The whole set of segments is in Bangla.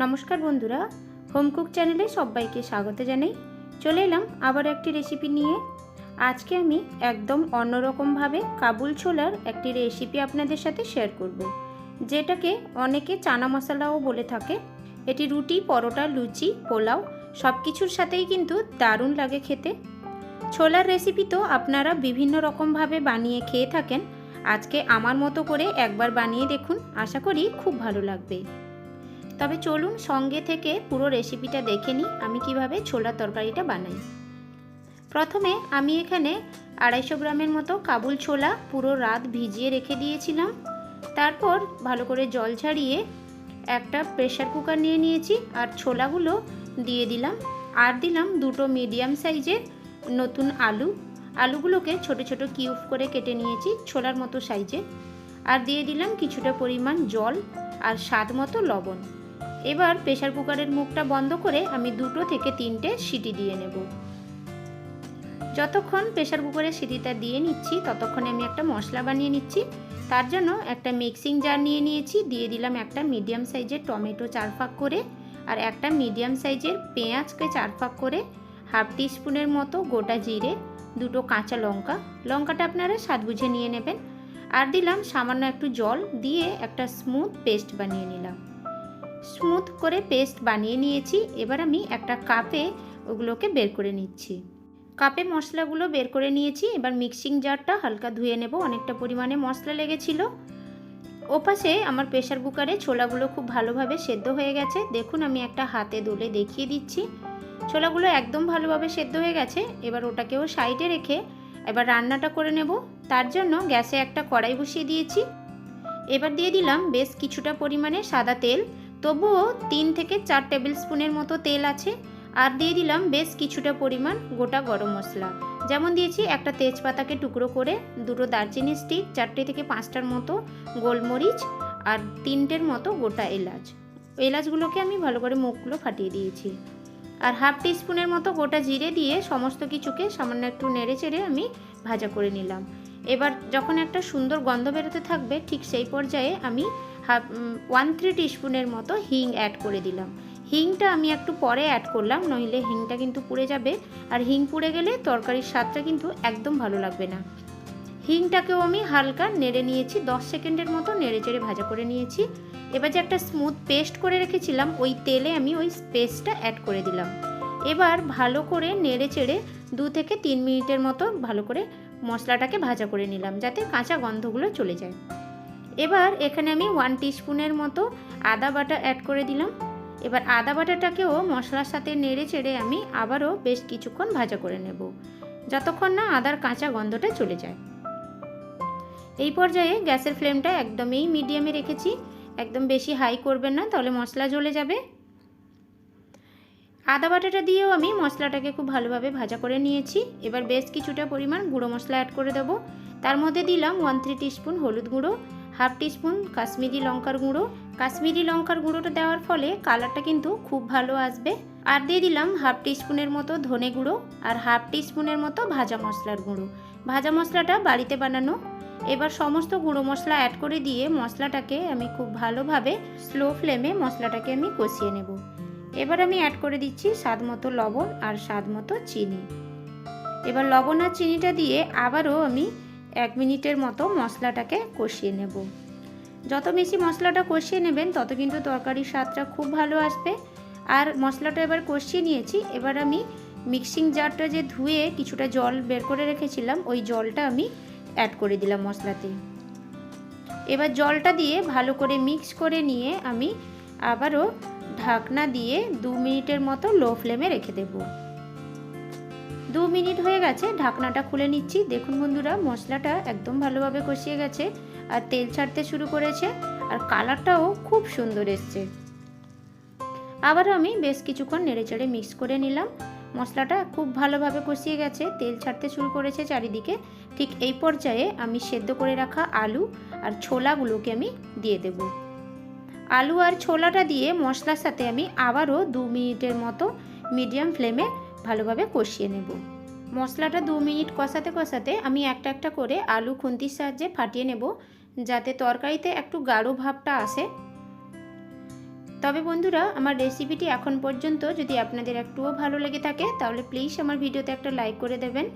নমস্কার বন্ধুরা, হোম কুক চ্যানেলে সবাইকে স্বাগত জানাই। চলে এলাম আবার একটি রেসিপি নিয়ে। আজকে আমি একদম অন্যরকমভাবে কাবুল ছোলার একটি রেসিপি আপনাদের সাথে শেয়ার করব, যেটাকে অনেকে চানা মশলাও বলে থাকে। এটি রুটি, পরোটা, লুচি, পোলাও সব কিছুর সাথেই কিন্তু দারুণ লাগে খেতে। ছোলার রেসিপি তো আপনারা বিভিন্ন রকমভাবে বানিয়ে খেয়ে থাকেন। আজকে আমার মতো করে একবার বানিয়ে দেখুন, আশা করি খুব ভালো লাগবে। তবে চলুন সঙ্গে থেকে পুরো রেসিপিটা দেখে নিই আমি কিভাবে ছোলার তরকারিটা বানাই। প্রথমে আমি এখানে 250 গ্রামের মতো কাবুল ছোলা পুরো রাত ভিজিয়ে রেখে দিয়েছিলাম। তারপর ভালো করে জল ঝাড়িয়ে একটা প্রেসার কুকার নিয়ে নিয়েছি আর ছোলাগুলো দিয়ে দিলাম। আর দিলাম দুটো মিডিয়াম সাইজের নতুন আলুগুলোকে ছোট ছোট কিউব করে কেটে নিয়েছি ছোলার মতো সাইজে। আর দিয়ে দিলাম কিছুটা পরিমাণ জল আর স্বাদ মতো লবণ। এবার প্রেসার কুকারের মুখটা বন্ধ করে আমি 2 থেকে 3টে সিটি দিয়ে নেব। যতক্ষণ প্রেসার কুকারের সিটিটা দিয়ে নিচ্ছি ততক্ষণে আমি একটা মশলা বানিয়ে নিচ্ছি। তার জন্য একটা মিক্সিং জার নিয়ে নিয়েছি, দিয়ে দিলাম একটা মিডিয়াম সাইজের টমেটো 4 ফাঁক করে, আর একটা মিডিয়াম সাইজের পেঁয়াজকে 4 ফাঁক করে, হাফ টিস্পুনের মতো গোটা জিরে, 2টো কাঁচা লঙ্কাটা আপনারা স্বাদ বুঝে নিয়ে নেবেন। আর দিলাম সামান্য একটু জল দিয়ে একটা স্মুথ পেস্ট বানিয়ে নিলাম। স্মুথ করে পেস্ট বানিয়ে নিয়েছি। এবার আমি একটা কাপে ওগুলোকে বের করে নিচ্ছি। কাপে মশলাগুলো বের করে নিয়েছি। এবার মিক্সিং জারটা হালকা ধুয়ে নেব, অনেকটা পরিমাণে মশলা লেগেছিল। ওপাশে আমার প্রেসার কুকারে ছোলাগুলো খুব ভালোভাবে সেদ্ধ হয়ে গেছে। দেখুন আমি একটা হাতে দোলে দেখিয়ে দিচ্ছি, ছোলাগুলো একদম ভালোভাবে সেদ্ধ হয়ে গেছে। এবার ওটাকেও সাইডে রেখে এবার রান্নাটা করে নেব। তার জন্য গ্যাসে একটা কড়াই বসিয়ে দিয়েছি। এবার দিয়ে দিলাম বেশ কিছুটা পরিমাণে সাদা তেল, তবুও 3 থেকে 4 টেবিল স্পুনের মতো তেল আছে। আর দিয়ে দিলাম বেশ কিছুটা পরিমাণ গোটা গরম মশলা, যেমন দিয়েছি একটা তেজপাতাকে টুকরো করে, 2টো দারচিনি স্টিক, 4টে থেকে 5টার মতো গোলমরিচ আর 3টের মতো গোটা এলাচগুলোকে আমি ভালো করে মুখগুলো ফাটিয়ে দিয়েছি। আর হাফ টিস্পুনের মতো গোটা জিরে দিয়ে সমস্ত কিছুকে সামান্য একটু নেড়ে চেড়ে আমি ভাজা করে নিলাম। এবার যখন একটা সুন্দর গন্ধ বেরোতে থাকবে ঠিক সেই পর্যায়ে আমি 1/3 টিস্পুনের মতো হিং অ্যাড করে দিলাম। হিংটা আমি একটু পরে অ্যাড করলাম, নইলে হিংটা কিন্তু পুড়ে যাবে, আর হিং পুড়ে গেলে তরকারির স্বাদটা কিন্তু একদম ভালো লাগবে না। হিংটাকেও আমি হালকা নেড়ে নিয়েছি, 10 সেকেন্ডের মতো নেড়ে চেড়ে ভাজা করে নিয়েছি। এবার যে একটা স্মুথ পেস্ট করে রেখেছিলাম ওই তেলে আমি ওই পেস্টটা অ্যাড করে দিলাম। এবার ভালো করে নেড়ে চেড়ে 2 থেকে 3 মিনিটের মতো ভালো করে মশলাটাকে ভাজা করে নিলাম, যাতে কাঁচা গন্ধগুলো চলে যায়। এবার এখানে আমি 1 টিস্পুনের মতো আদা বাটা অ্যাড করে দিলাম। এবার আদা বাটাটাকেও মশলার সাথে নেড়ে চেড়ে আমি আবারও বেশ কিছুক্ষণ ভাজা করে নেব, যতক্ষণ না আদার কাঁচা গন্ধটা চলে যায়। এই পর্যায়ে গ্যাসের ফ্লেমটা একদমই মিডিয়ামে রেখেছি, একদম বেশি হাই করবেন না, তাহলে মশলা জ্বলে যাবে। আদা বাটাটা দিয়েও আমি মশলাটাকে খুব ভালোভাবে ভাজা করে নিয়েছি। এবার বেশ কিছুটা পরিমাণ গুঁড়ো মশলা অ্যাড করে দেবো। তার মধ্যে দিলাম 1/3 টিস্পুন হলুদ গুঁড়ো, হাফ টিস্পুন কাশ্মীরি লঙ্কার গুঁড়ো। কাশ্মীরি লঙ্কার গুঁড়োটা দেওয়ার ফলে কালারটা কিন্তু খুব ভালো আসবে। আর দিয়ে দিলাম হাফ টিস্পুনের মতো ধনে গুঁড়ো আর হাফ টিস্পুনের মতো ভাজা মশলার গুঁড়ো। ভাজা মশলাটা বাড়িতে বানানো। এবার সমস্ত গুঁড়ো মশলা অ্যাড করে দিয়ে মশলাটাকে আমি খুব ভালোভাবে স্লো ফ্লেমে মশলাটাকে আমি কষিয়ে নেব। এবার আমি অ্যাড করে দিচ্ছি স্বাদ মতো লবণ আর স্বাদ মতো চিনি। এবার লবণ আর চিনিটা দিয়ে আবারও আমি 1 মিনিটের মতো মশলাটাকে কষিয়ে নেব। যত বেশি মশলাটা কষিয়ে নেবেন তত কিন্তু তরকারির স্বাদটা খুব ভালো আসবে। আর মশলাটা এবার কষিয়ে নিয়েছি। এবার আমি মিক্সিং জারটা যে ধুয়ে কিছুটা জল বের করে রেখেছিলাম ওই জলটা আমি অ্যাড করে দিলাম মশলাতে। এবার জলটা দিয়ে ভালো করে মিক্স করে নিয়ে আমি আবারও ঢাকনা দিয়ে 2 মিনিটের মতো লো ফ্লেমে রেখে দেব। 2 মিনিট হয়ে গেছে, ঢাকনাটা খুলে নিচ্ছি। দেখুন বন্ধুরা, মশলাটা একদম ভালোভাবে কষিয়ে গেছে আর তেল ছাড়তে শুরু করেছে, আর কালারটাও খুব সুন্দর এসছে। আবারও আমি বেশ কিছুক্ষণ নেড়েচেড়ে মিক্স করে নিলাম। মশলাটা খুব ভালোভাবে কষিয়ে গেছে, তেল ছাড়তে শুরু করেছে চারিদিকে। ঠিক এই পর্যায়ে আমি সেদ্ধ করে রাখা আলু আর ছোলাগুলোকে আমি দিয়ে দেব। আলু আর ছোলাটা দিয়ে মশলার সাথে আমি আবারও 2 মিনিটের মতো মিডিয়াম ফ্লেমে ভালোভাবে কষিয়ে নেব। মশলাটা 2 মিনিট কষাতে কষাতে আমি একটা একটা করে আলু খুন্তির সাহায্যে ফাটিয়ে নেব, যাতে তরকারিতে একটু গাঢ় ভাবটা আসে। তবে বন্ধুরা, আমার রেসিপিটি এখন পর্যন্ত যদি আপনাদের একটুও ভালো লেগে থাকে তাহলে প্লিজ আমার ভিডিওতে একটা লাইক করে দেবেন।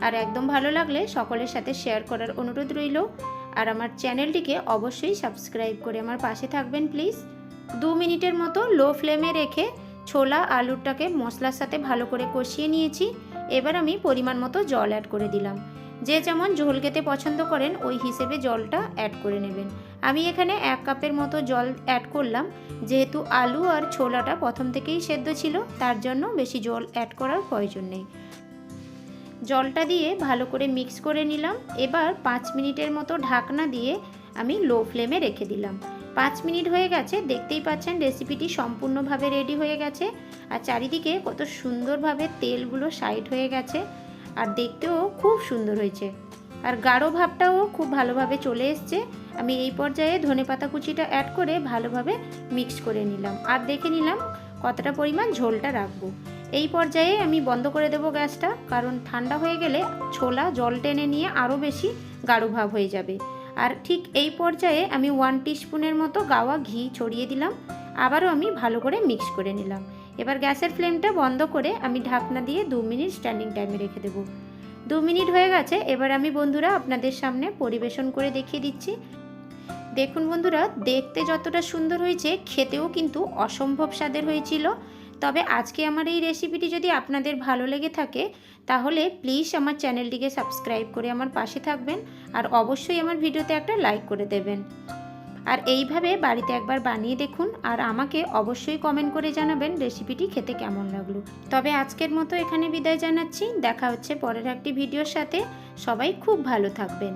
আর একদম ভালো লাগলে সকলের সাথে শেয়ার করার অনুরোধ রইল। আর আমার চ্যানেলটিকে অবশ্যই সাবস্ক্রাইব করে আমার পাশে থাকবেন প্লিজ। 2 মিনিটের মতো লো ফ্লেমে রেখে ছোলা আলুটাকে মশলার সাথে ভালো করে কষিয়ে নিয়েছি। এবার আমি পরিমাণ মতো জল অ্যাড করে দিলাম। যে যেমন ঝোল খেতে পছন্দ করেন ওই হিসেবে জলটা অ্যাড করে নেবেন। আমি এখানে 1 কাপের মতো জল অ্যাড করলাম, যেহেতু আলু আর ছোলাটা প্রথম থেকেই সেদ্ধ ছিল, তার জন্য বেশি জল অ্যাড করার প্রয়োজন নেই। জলটা দিয়ে ভালো করে মিক্স করে নিলাম। এবার 5 মিনিটের মতো ঢাকনা দিয়ে আমি লো ফ্লেমে রেখে দিলাম। 5 মিনিট হয়ে গেছে, দেখতেই পাচ্ছেন রেসিপিটি সম্পূর্ণভাবে রেডি হয়ে গেছে। আর চারিদিকে কত সুন্দরভাবে তেলগুলো সাইড হয়ে গেছে, আর দেখতেও খুব সুন্দর হয়েছে। আর গাঢ় ভাবটাও খুব ভালোভাবে চলে এসছে। আমি এই পর্যায়ে ধনেপাতা কুচিটা অ্যাড করে ভালোভাবে মিক্স করে নিলাম, আর দেখে নিলাম কতটা পরিমাণ ঝোলটা রাখবো। এই পর্যায়ে আমি বন্ধ করে দেবো গ্যাসটা, কারণ ঠান্ডা হয়ে গেলে ছোলা জল টেনে নিয়ে আরও বেশি গাঢ় ভাব হয়ে যাবে। আর ঠিক এই পর্যায়ে আমি 1 টিস্পুনের মতো গাওয়া ঘি ছড়িয়ে দিলাম। আবারও আমি ভালো করে মিক্স করে নিলাম। এবার গ্যাসের ফ্লেমটা বন্ধ করে আমি ঢাকনা দিয়ে 2 মিনিট স্ট্যান্ডিং টাইমে রেখে দেবো। 2 মিনিট হয়ে গেছে। এবার আমি বন্ধুরা আপনাদের সামনে পরিবেশন করে দেখিয়ে দিচ্ছি। দেখুন বন্ধুরা, দেখতে যতটা সুন্দর হয়েছে খেতেও কিন্তু অসম্ভব স্বাদের হয়েছিল। তবে আজকে আমার এই রেসিপিটি যদি আপনাদের ভালো লেগে থাকে তাহলে প্লিজ আমার চ্যানেলটিকে সাবস্ক্রাইব করে আমার পাশে থাকবেন, আর অবশ্যই আমার ভিডিওতে একটা লাইক করে দেবেন। আর এইভাবে বাড়িতে একবার বানিয়ে দেখুন, আর আমাকে অবশ্যই কমেন্ট করে জানাবেন রেসিপিটি খেতে কেমন লাগলো। তবে আজকের মতো এখানে বিদায় জানাচ্ছি। দেখা হচ্ছে পরের একটি ভিডিওর সাথে। সবাই খুব ভালো থাকবেন।